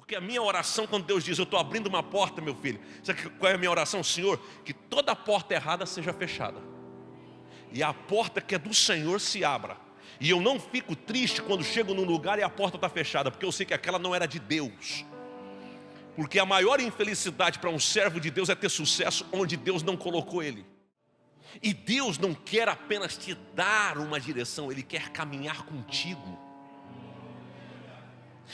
Porque a minha oração, quando Deus diz, eu estou abrindo uma porta, meu filho, sabe qual é a minha oração? Senhor, que toda porta errada seja fechada, e a porta que é do Senhor se abra. E eu não fico triste quando chego num lugar e a porta está fechada, porque eu sei que aquela não era de Deus. Porque a maior infelicidade para um servo de Deus é ter sucesso onde Deus não colocou ele. E Deus não quer apenas te dar uma direção, Ele quer caminhar contigo.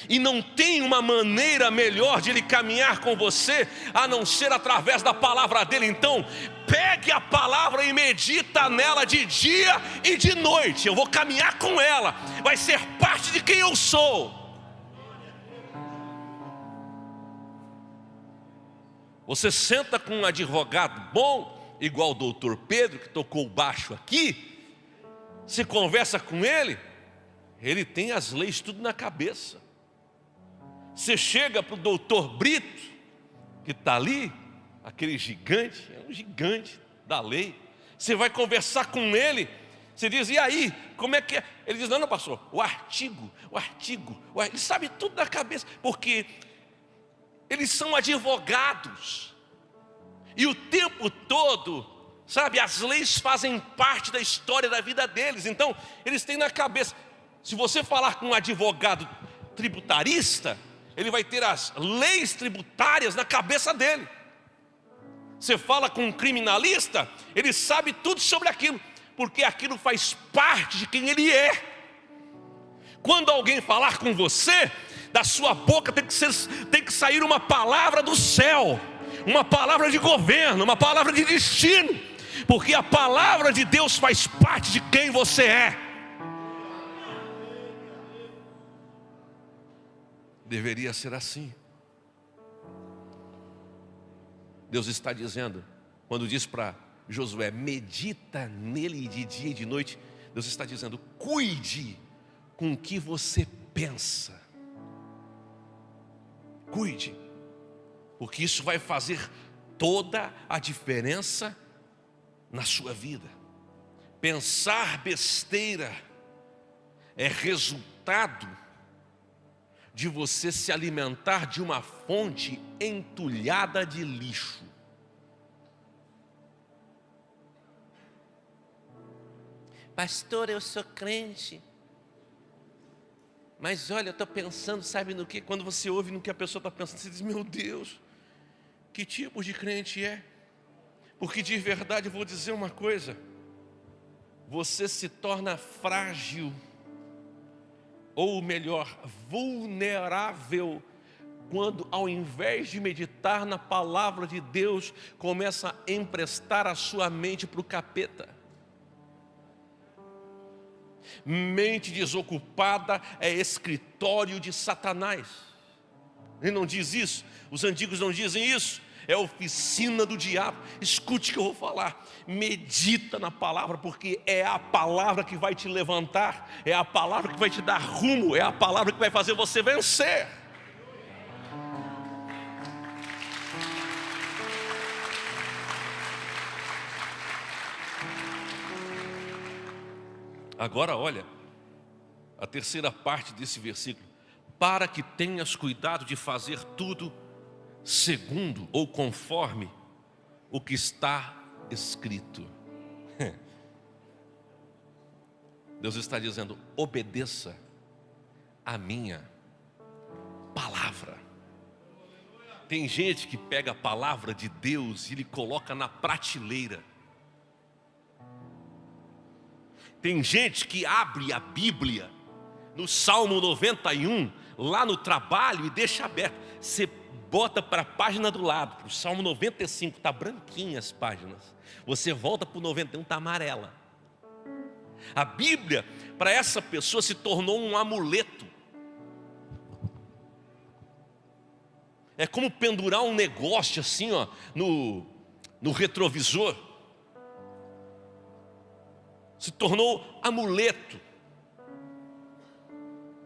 E não tem uma maneira melhor de Ele caminhar com você a não ser através da palavra dEle. Então pegue a palavra e medita nela de dia e de noite. Eu vou caminhar com ela, vai ser parte de quem eu sou. Você senta com um advogado bom, igual o doutor Pedro, que tocou baixo aqui. Você conversa com ele, ele tem as leis tudo na cabeça. Você chega para o doutor Brito, que está ali, aquele gigante, é um gigante da lei. Você vai conversar com ele, você diz, e aí, como é que é? Ele diz, não, pastor, o artigo, ele sabe tudo na cabeça, porque eles são advogados. E o tempo todo, sabe, as leis fazem parte da história da vida deles. Então, eles têm na cabeça. Se você falar com um advogado tributarista, ele vai ter as leis tributárias na cabeça dele. Você fala com um criminalista, ele sabe tudo sobre aquilo, porque aquilo faz parte de quem ele é. Quando alguém falar com você, da sua boca tem que sair uma palavra do céu, uma palavra de governo, uma palavra de destino, porque a palavra de Deus faz parte de quem você é. Deveria ser assim. Deus está dizendo, quando diz para Josué, medita nele de dia e de noite, Deus está dizendo, cuide com o que você pensa. Cuide, porque isso vai fazer toda a diferença na sua vida. Pensar besteira é resultado de você se alimentar de uma fonte entulhada de lixo. Pastor, eu sou crente, mas olha, eu estou pensando, sabe no que? Quando você ouve no que a pessoa está pensando, você diz, meu Deus, que tipo de crente é? Porque de verdade eu vou dizer uma coisa, você se torna frágil, ou melhor, vulnerável, quando ao invés de meditar na palavra de Deus, começa a emprestar a sua mente para o capeta. Mente desocupada é escritório de Satanás. Ele não diz isso, os antigos não dizem isso, é oficina do diabo. Escute o que eu vou falar, medita na palavra, porque é a palavra que vai te levantar, é a palavra que vai te dar rumo, é a palavra que vai fazer você vencer. Agora olha, a terceira parte desse versículo, para que tenhas cuidado de fazer tudo segundo ou conforme o que está escrito. Deus está dizendo, obedeça a minha palavra. Tem gente que pega a palavra de Deus e ele coloca na prateleira. Tem gente que abre a Bíblia no Salmo 91, lá no trabalho, e deixa aberto. Você bota para a página do lado, para o Salmo 95, está branquinha as páginas. Você volta para o 91, está amarela. A Bíblia, para essa pessoa, se tornou um amuleto. É como pendurar um negócio assim, ó, no retrovisor. Se tornou amuleto.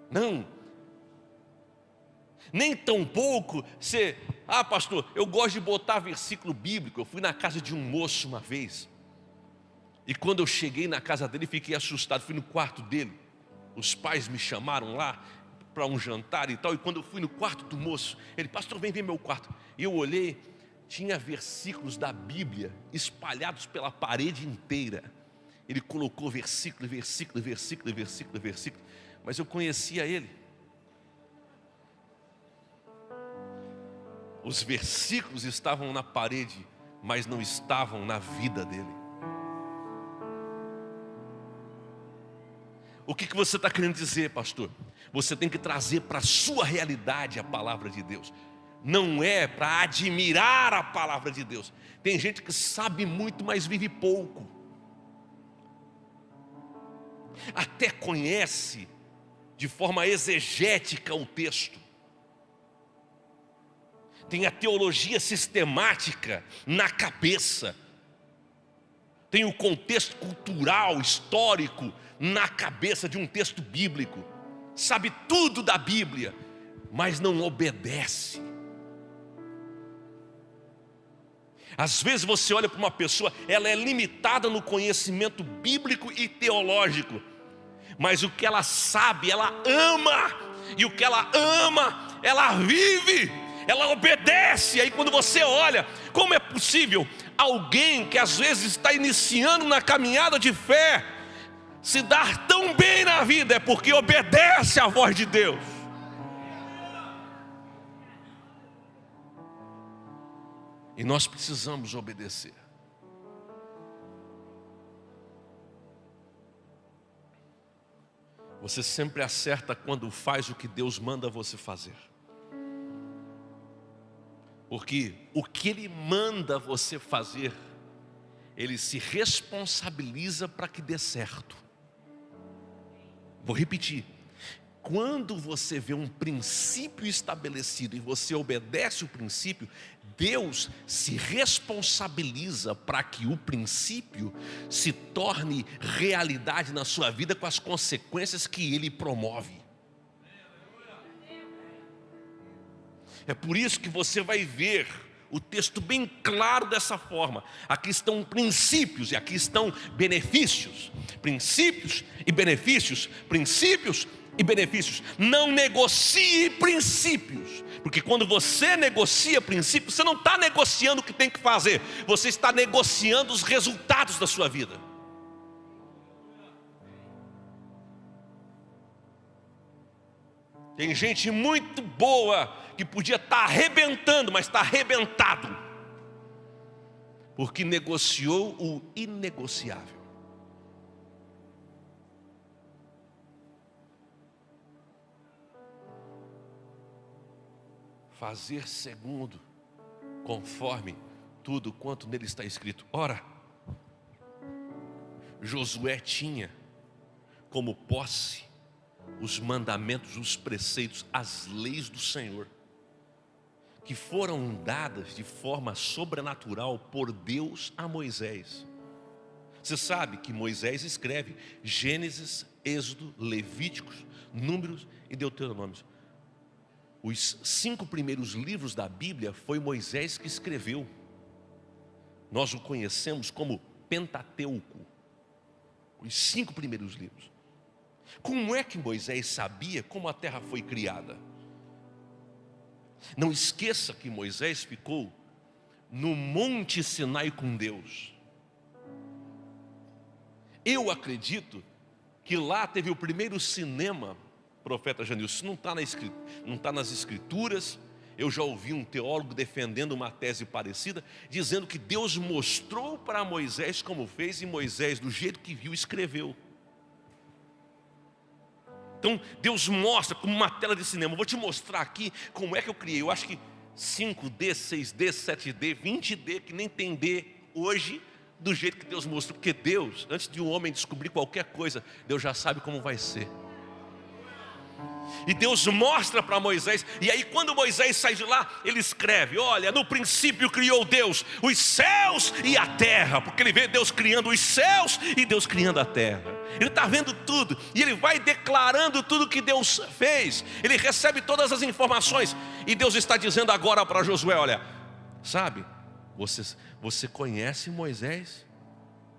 Não. Nem tão pouco você, pastor, eu gosto de botar versículo bíblico. Eu fui na casa de um moço uma vez, e quando eu cheguei na casa dele, fiquei assustado. Fui no quarto dele, os pais me chamaram lá, para um jantar e tal. E quando eu fui no quarto do moço, ele: pastor, vem ver meu quarto. E eu olhei, tinha versículos da Bíblia espalhados pela parede inteira. Ele colocou versículo, versículo, versículo, versículo, versículo. Mas eu conhecia ele. Os versículos estavam na parede, mas não estavam na vida dele. O que você está querendo dizer, pastor? Você tem que trazer para a sua realidade a palavra de Deus. Não é para admirar a palavra de Deus. Tem gente que sabe muito, mas vive pouco. Até conhece de forma exegética o texto. Tem a teologia sistemática na cabeça. Tem o contexto cultural, histórico na cabeça de um texto bíblico. Sabe tudo da Bíblia, mas não obedece. Às vezes você olha para uma pessoa, ela é limitada no conhecimento bíblico e teológico, mas o que ela sabe, ela ama, e o que ela ama, ela vive, ela obedece. Aí quando você olha, como é possível alguém que às vezes está iniciando na caminhada de fé se dar tão bem na vida? É porque obedece à voz de Deus. E nós precisamos obedecer. Você sempre acerta quando faz o que Deus manda você fazer. Porque o que Ele manda você fazer, Ele se responsabiliza para que dê certo. Vou repetir. Quando você vê um princípio estabelecido e você obedece o princípio, Deus se responsabiliza para que o princípio se torne realidade na sua vida com as consequências que Ele promove. É por isso que você vai ver o texto bem claro dessa forma. Aqui estão princípios e aqui estão benefícios. Princípios e benefícios. Princípios e benefícios. Não negocie princípios, porque quando você negocia princípios, você não está negociando o que tem que fazer, você está negociando os resultados da sua vida. Tem gente muito boa que podia estar arrebentando, mas está arrebentado, porque negociou o inegociável. Fazer segundo, conforme tudo quanto nele está escrito. Ora, Josué tinha como posse os mandamentos, os preceitos, as leis do Senhor, que foram dadas de forma sobrenatural por Deus a Moisés. Você sabe que Moisés escreve Gênesis, Êxodo, Levíticos, Números e Deuteronômio. Os 5 primeiros livros da Bíblia foi Moisés que escreveu. Nós o conhecemos como Pentateuco. Os 5 primeiros livros. Como é que Moisés sabia como a terra foi criada? Não esqueça que Moisés ficou no Monte Sinai com Deus. Eu acredito que lá teve o primeiro cinema, profeta Janilson. Não está nas escrituras. Eu já ouvi um teólogo defendendo uma tese parecida, dizendo que Deus mostrou para Moisés como fez, e Moisés, do jeito que viu, escreveu. Então Deus mostra como uma tela de cinema. Eu vou te mostrar aqui como é que eu criei. Eu acho que 5D, 6D, 7D, 20D, que nem tem D hoje, do jeito que Deus mostrou. Porque Deus, antes de um homem descobrir qualquer coisa, Deus já sabe como vai ser. E Deus mostra para Moisés. E aí quando Moisés sai de lá, ele escreve: olha, no princípio criou Deus os céus e a terra. Porque ele vê Deus criando os céus e Deus criando a terra. Ele está vendo tudo, e ele vai declarando tudo que Deus fez. Ele recebe todas as informações, e Deus está dizendo agora para Josué: olha, sabe, você conhece Moisés?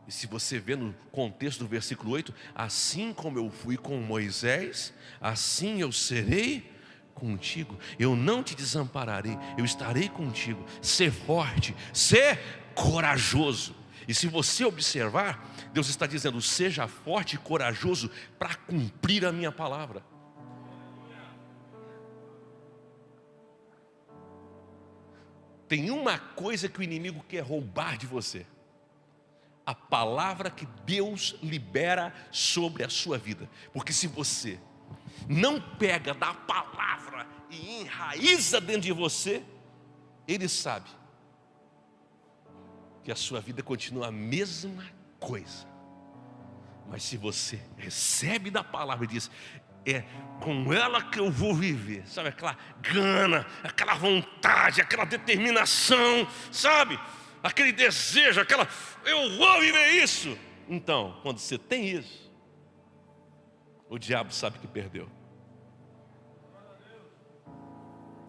E se você vê no contexto do versículo 8, assim como eu fui com Moisés, assim eu serei contigo. Eu não te desampararei, eu estarei contigo. Ser forte, ser corajoso. E se você observar, Deus está dizendo: seja forte e corajoso para cumprir a minha palavra. Tem uma coisa que o inimigo quer roubar de você: a palavra que Deus libera sobre a sua vida. Porque se você não pega da palavra e enraiza dentro de você, ele sabe que a sua vida continua a mesma coisa. Mas se você recebe da palavra e diz: é com ela que eu vou viver, sabe, aquela gana, aquela vontade, aquela determinação, sabe, aquele desejo, eu vou viver isso. Então, quando você tem isso, o diabo sabe que perdeu.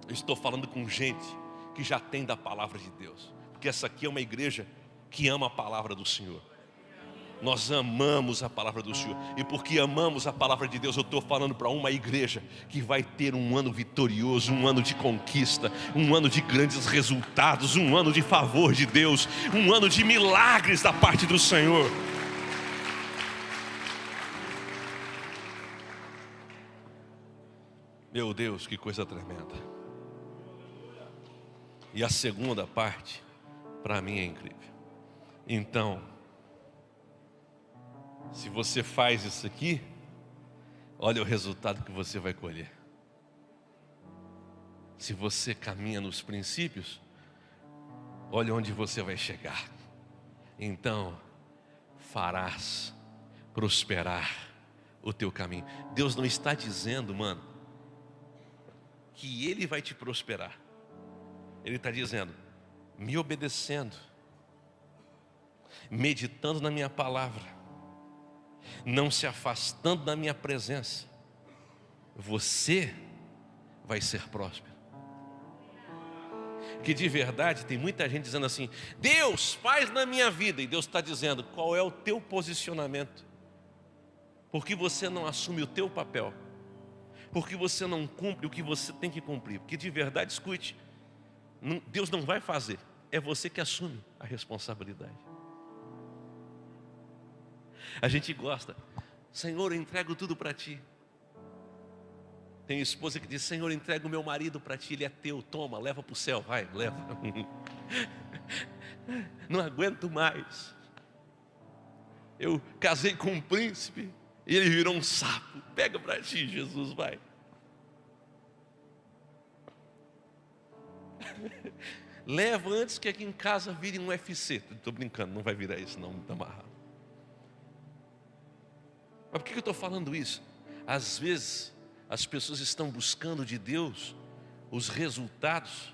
Eu estou falando com gente que já tem da palavra de Deus, porque essa aqui é uma igreja que ama a palavra do Senhor. Nós amamos a palavra do Senhor. E porque amamos a palavra de Deus, eu estou falando para uma igreja que vai ter um ano vitorioso, um ano de conquista, um ano de grandes resultados, um ano de favor de Deus, um ano de milagres da parte do Senhor. Meu Deus, que coisa tremenda. E a segunda parte, para mim, é incrível. Então, se você faz isso aqui, olha o resultado que você vai colher. Se você caminha nos princípios, olha onde você vai chegar. Então, farás prosperar o teu caminho. Deus não está dizendo, mano, que Ele vai te prosperar. Ele está dizendo: me obedecendo, meditando na minha palavra, não se afastando da minha presença, você vai ser próspero. Que de verdade tem muita gente dizendo assim: Deus faz na minha vida. E Deus está dizendo: qual é o teu posicionamento? Porque você não assume o teu papel, porque você não cumpre o que você tem que cumprir. Porque de verdade, escute, Deus não vai fazer, é você que assume a responsabilidade. A gente gosta: Senhor, eu entrego tudo para Ti. Tem esposa que diz: Senhor, eu entrego o meu marido para Ti, ele é Teu, toma, leva para o céu, vai, leva. Não aguento mais. Eu casei com um príncipe e ele virou um sapo. Pega para Ti, Jesus, vai. Leva antes que aqui em casa vire um UFC. Estou brincando, não vai virar isso não, muito amarrado. Mas por que eu estou falando isso? Às vezes as pessoas estão buscando de Deus os resultados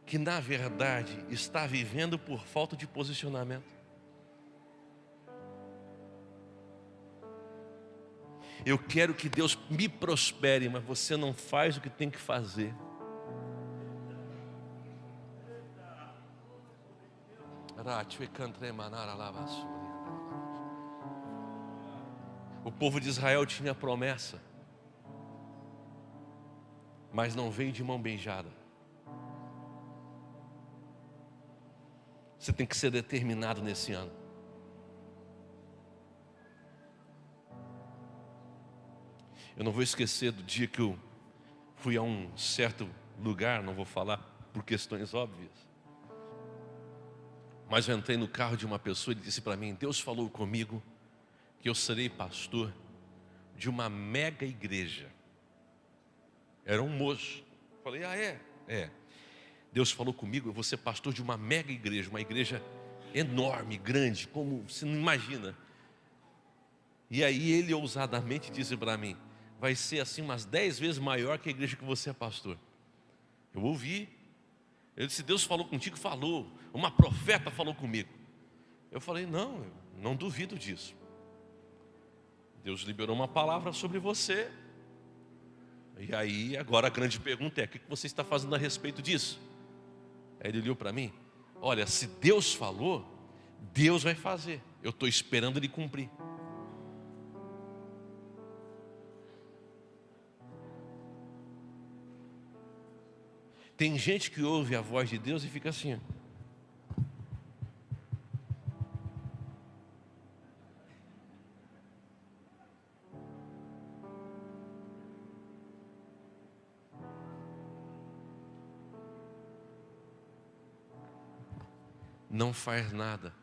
que na verdade está vivendo por falta de posicionamento. Eu quero que Deus me prospere, mas você não faz o que tem que fazer. O povo de Israel tinha promessa, mas não veio de mão beijada. Você tem que ser determinado nesse ano. Eu não vou esquecer do dia que eu fui a um certo lugar, não vou falar por questões óbvias, mas eu entrei no carro de uma pessoa e ele disse para mim: Deus falou comigo que eu serei pastor de uma mega igreja. Era um moço. Falei: ah, é? É. Deus falou comigo, eu vou ser pastor de uma mega igreja, uma igreja enorme, grande, como você não imagina. E aí ele ousadamente disse para mim: vai ser assim umas 10 vezes maior que a igreja que você é pastor. Eu ouvi. Ele disse: Deus falou contigo? Falou. Uma profeta falou comigo. Eu falei: não, eu não duvido disso. Deus liberou uma palavra sobre você. E aí agora a grande pergunta é: o que você está fazendo a respeito disso? Aí ele olhou para mim: olha, se Deus falou, Deus vai fazer, eu estou esperando Ele cumprir. Tem gente que ouve a voz de Deus e fica assim, ó. Não faz nada.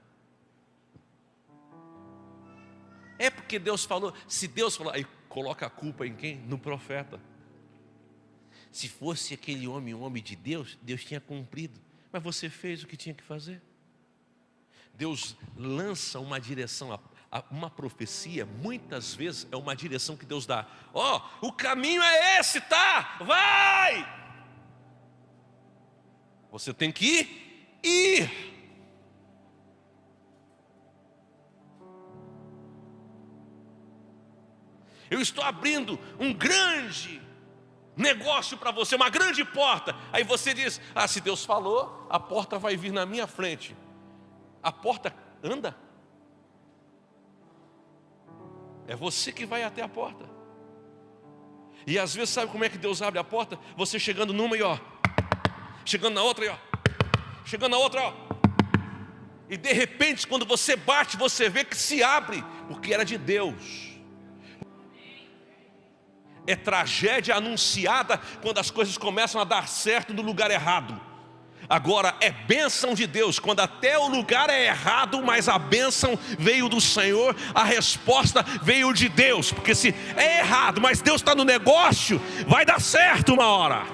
É porque Deus falou. Se Deus falou, aí coloca a culpa em quem? No profeta. Se fosse aquele homem, um homem de Deus, Deus tinha cumprido. Mas você fez o que tinha que fazer. Deus lança uma direção, uma profecia, muitas vezes é uma direção que Deus dá. Ó, o caminho é esse, tá? Vai! Você tem que ir. Eu estou abrindo um grande negócio para você, uma grande porta. Aí você diz, se Deus falou, a porta vai vir na minha frente. A porta anda. É você que vai até a porta. E às vezes sabe como é que Deus abre a porta? Você chegando numa e ó, chegando na outra e ó, chegando na outra ó. E de repente quando você bate, você vê que se abre, porque era de Deus. É tragédia anunciada quando as coisas começam a dar certo no lugar errado. Agora é bênção de Deus quando até o lugar é errado, mas a bênção veio do Senhor, a resposta veio de Deus. Porque se é errado, mas Deus está no negócio, vai dar certo uma hora.